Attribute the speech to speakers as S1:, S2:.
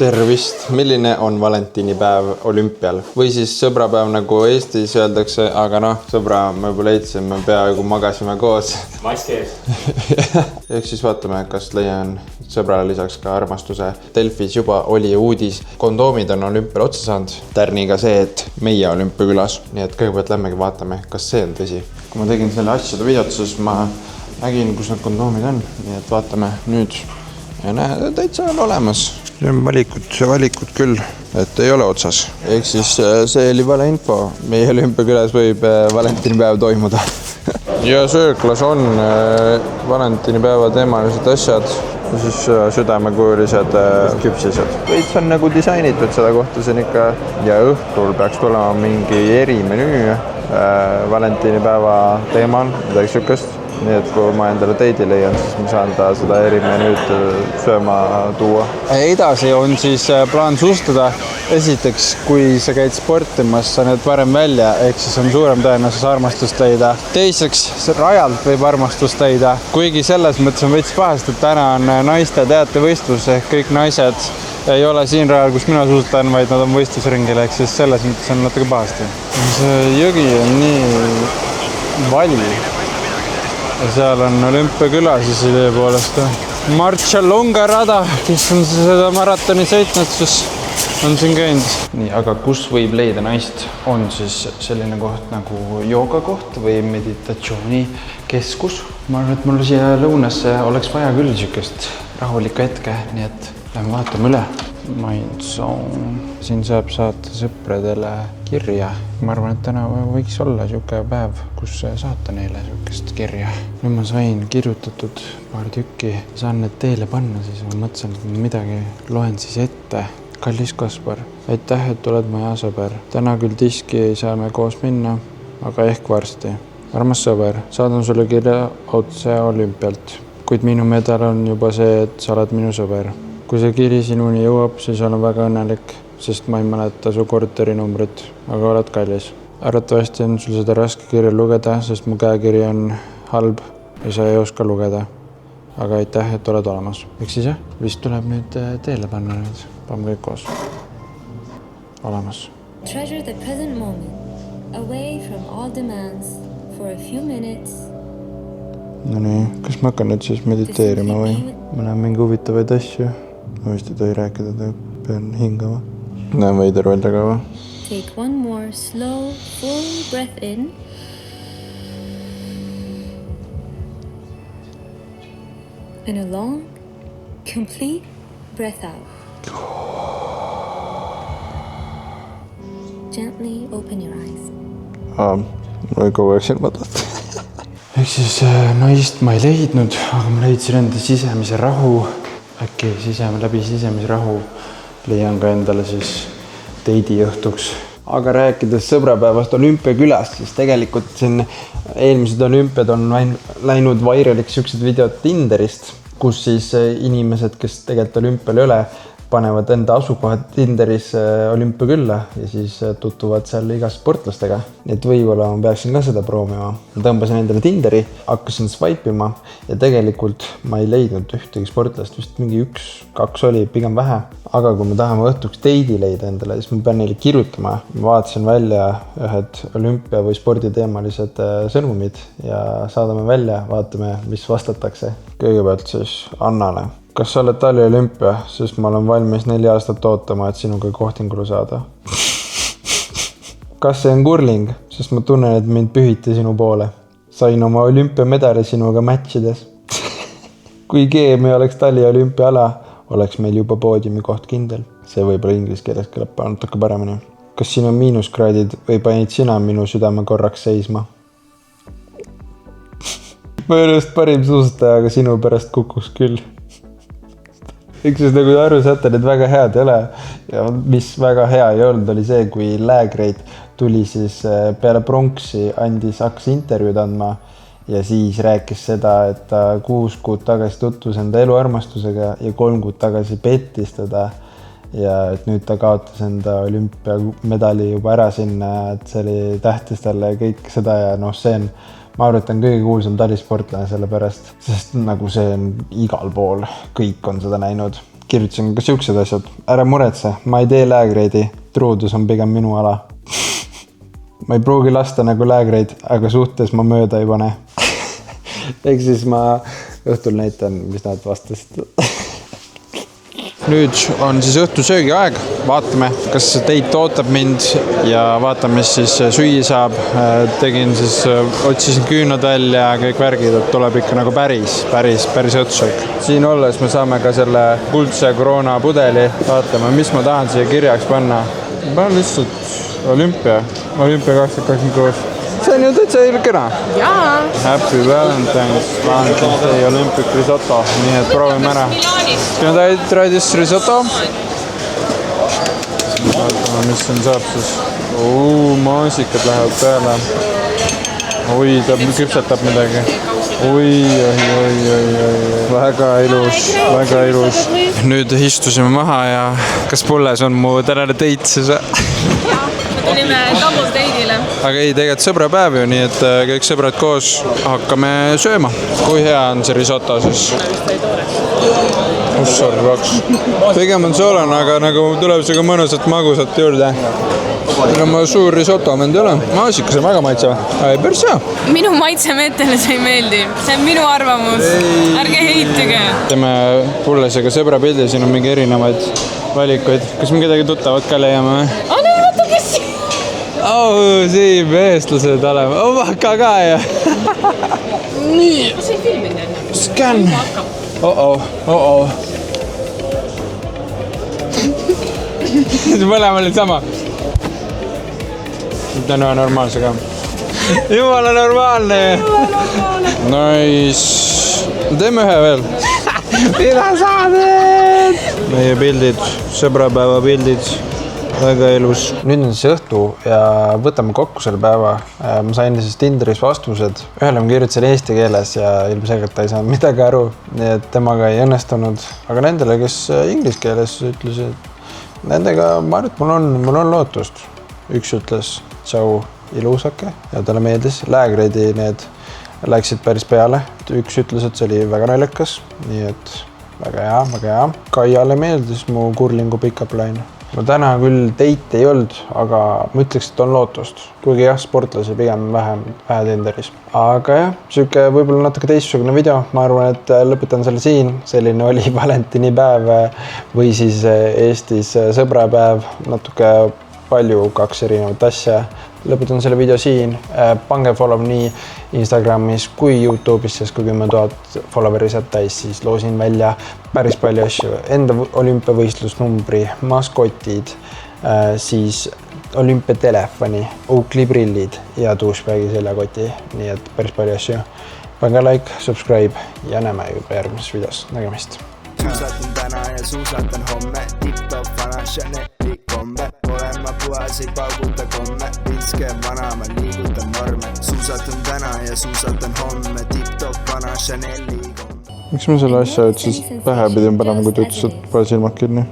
S1: Tervist! Milline on valentinipäev olümpial? Või siis sõbrapäev, nagu Eestis öeldakse, aga sõbra me juba leidsime, me peaaegu magasime koos.
S2: Maski ees.
S1: Ehk siis vaatame, kas leian sõbrale lisaks ka armastuse. Delfis juba oli uudis. Kondoomid on olümpial otsa saanud. Tärniga see, et meie olümpiakülas. Nii et kõigepealt lämmegi vaatame, kas see on tõsi. Kui ma tegin selle asjade videot, siis ma nägin, kus need kondoomid on. Nii et vaatame nüüd. Ja näe, täitsa on olemas. See on valikut küll, et ei ole otsas. Ehk siis see oli vale info. Meie olümpiakülas võib valentinipäev toimuda. Ja sööklas on valentinipäeva teemalised asjad. Ja siis südamekujulised küpsised. Veits on nagu disainitud seda kohta siin ikka. Ja õhtul peaks tulema mingi erimenüü valentinipäeva teemal, midagi sükest. Nii et kui ma endale teidi leian, siis ma saan ta seda erimenüüd sööma tuua.
S3: Edasi on siis plaan suustada. Esiteks, kui sa käid sportimas, sa need varem välja, ehk siis on suurem tõenäosus armastust leida. Teiseks, rajalt võib armastust leida. Kuigi selles mõttes on veits pahast, et täna on naiste teatevõistlus, ehk kõik naised ei ole siin rajal, kus mina suusutan, vaid nad on võistlusringil, ehk siis selles mõttes on natuke pahasti. See jõgi on nii vali. Ja seal on olümpiaküla siis idee poolest. Marcialonga rada, kes on seda maratoni sõitnud, siis on siin käinud. Nii, aga kus võib leida naist? On siis selline koht nagu joogakoht või meditatsioonikeskus. Ma arvan, et mul siia lõunasse oleks vaja küll sükest rahulikku hetke, nii et lähme vaatame üle. Mindzone. Siin saab saata sõpradele kirja. Ma arvan, et täna võiks olla siuke päev, kus saata neile siukest kirja. Nüüd ma sain kirjutatud paar tükki. Saan need teele panna, siis ma mõtlesin, et midagi loen siis ette. Kallis Kaspar, aitäh, et oled mu hea sõber. Täna küll diski ei saa me koos minna, aga ehk varsti. Armas sõber, saadan sulle kirja otse olümpialt. Kuid minu medal on juba see, et sa oled minu sõber. Kui see kiri sinuni jõuab, siis olen väga õnnelik, sest ma ei mäleta su korterinumbrit, aga oled kallis. Arvatavasti on sul seda raske kirja lugeda, sest mu käekiri on halb ja sa ei oska lugeda. Aga aitäh, et oled olemas. Eks siis jah, vist tuleb nüüd teele panna nüüd. Paneme kõik koos. Olemas.
S4: Treasure the present moment, away from all demands, for a few minutes.
S1: No nii, kas ma hakkan nüüd siis mediteerima või? Ma näen mingi huvitavaid asju. Ma vist ei tohi rääkida, pean hingama. Näen veider välja ka või?
S4: Take one more slow, full breath in. And a long, complete breath out. Gently open your eyes.
S1: Mul oli kogu aeg silmad võtta.
S3: Ehk siis naist ma ei leidnud, aga ma leidsin enda sisemise rahu. Äkki läbi sisemise rahu leian ka endale siis teidi õhtuks. Aga rääkides sõbrapäevast olümpiakülast, siis tegelikult siin eelmised olümpiad on läinud vairaliks siuksed videod Tinderist, kus siis inimesed, kes tegelikult olümpial ei ole, panevad enda asukohad Tinderis olümpiakülla ja siis tutvuvad seal iga sportlastega. Nii et võib-olla ma peaksin ka seda proovima. Ma tõmbasin endale Tinderi, hakkasin swipe'ima ja tegelikult ma ei leidnud ühtegi sportlast, vist mingi 1-2 oli pigem vähe. Aga kui me tahame õhtuks teidi leida endale, siis ma pean neile kirjutama. Ma vaatasin välja ühed olümpia või sporditeemalised sõnumid ja saadame välja, vaatame, mis vastatakse. Kõigepealt siis Annale. Kas sa oled Tali olümpia, sest ma olen valmis 4 aastat ootama, et sinuga kohtingule saada? Kas see on kurling, sest ma tunnen, et mind pühiti sinu poole? Sain oma olümpiamedali sinuga matchides. Kui GM ei oleks Tali olümpiaala, oleks meil juba poodiumi koht kindel. See võib-olla inglise keeles kõlab natuke paremini. Kas siin on miinuskraadid või panid sina minu südame korraks seisma? Ma olen just parim suusataja, aga sinu pärast kukuks küll. Eks siis nagu aru saate, need väga head ei ole. Ja mis väga hea ei olnud, oli see, kui Läägreit tuli siis peale pronksi, hakkas intervjuud andma ja siis rääkis seda, et ta 6 kuud tagasi tutvus enda eluarmastusega ja 3 kuud tagasi pettis teda. Ja et nüüd ta kaotas enda olümpiamedali juba ära sinna, et see oli tähtis talle ja kõik seda ja see on ma arvan, et on kõige kuulsam talisportlane selle pärast, sest nagu see on igal pool, kõik on seda näinud. kirjutasin ka siuksed asjad. Ära muretse, ma ei tee läägreidi. Truudus on pigem minu ala. Ma ei pruugi lasta nagu läägreid, aga suhtes ma mööda ei pane. Ehk siis ma õhtul näitan, mis nad vastasid.
S1: Nüüd on siis õhtusöögi aeg. Vaatame, kas Teit ootab mind ja vaatame, mis siis süüa saab. Tegin siis, otsisin küünad välja ja kõik värgid, et tuleb ikka nagu päris õhtusöök. Siin olles me saame ka selle kuldse koroona pudeli. Vaatame, mis ma tahan siia kirjaks panna. Ma panen lihtsalt Olympia 2026. See on ju täitsa kena. Jaa. Happy Valentine's Day Olympic risotto. Nii et proovime ära. Can I try this risotto? Vaatame, mis siin saab siis. Maasikad lähevad peale. Oi, ta küpsetab midagi. Oi. Väga ilus. Nüüd istusime maha ja kas pulles on mu tänane Teit siis?
S2: Tulime double date'ile.
S1: Aga ei, tegelikult sõbrapäev ju, nii et kõik sõbrad koos hakkame sööma. Kui hea on see risotto siis? Sorry, raks. Pigem on soolane, aga nagu tuleb see ka mõnusat magusat juurde. No ma suur risotto mend ei ole. Maasikas on väga maitse. Päris hea.
S2: Minu maitsemeetele see ei meeldi. See on minu arvamus. Ärge heitige.
S1: Teeme pullesega sõbra pildi, siin on mingi erinevaid valikuid. Kas me kedagi tuttavat ka leiame või?
S2: Vaata, kes siin?
S1: Siin eestlased oleme. Vahka ka ja. Nii.
S2: Kas ei filminud enne?
S1: Scan. Mõlema oli sama. Nüüd on ühe normaalse ka. Jumala normaalne. Nice. Teeme ühe veel. Mida sa teed? Meie pildid, sõbrapäeva pildid. Väga ilus. Nüüd on siis õhtu ja võtame kokku selle päeva. Ma sain siis Tinderis vastused. Ühele ma kirjutasin eesti keeles ja ilmselgelt ta ei saanud midagi aru. Nii et temaga ei õnnestunud. Aga nendele, kes inglis keeles ütlesid, nendega ma arvan, et mul on lootust. Üks ütles tšau ilusake ja talle meeldis. Läägreidi need läksid päris peale. Üks ütles, et see oli väga naljakas. Nii et väga hea. Kaiale meeldis mu kurlingu pick-up line. Ma täna küll Teit ei olnud, aga ma ütleks, et on lootust. Kuigi jah, sportlasi pigem vähe Tinderis. Aga jah, süke võib-olla natuke teistsugune video. Ma arvan, et lõpetan selle siin. Selline oli valentinipäev või siis Eestis sõbrapäev. Natuke palju 2 erinevat asja. Lõpetan selle video siin. Pange follow nii Instagramis kui YouTube'is, sest kui 10 000 followeri saab täis, siis loosin välja päris palju asju. Enda olümpiavõistlusnumbri, maskotid, siis olümpiatelefoni, Oakley prillid ja douchebagi seljakoti. Nii et päris palju asju. Pange like, subscribe ja näeme juba järgmises videos. Nägemist. Suusatan täna ja suusatan homme. Tip-top vana Chanel'i kombe. Olen ma puhas, ei pauguta komme. Pilske vana, ma liigutan norme. Suusatan täna ja suusatan homme. Tip-top vana Chanel'i kombe. Miks ma selle asja ütlesin pähe pidin panema, kui ta ütles, et pole silmad kinni?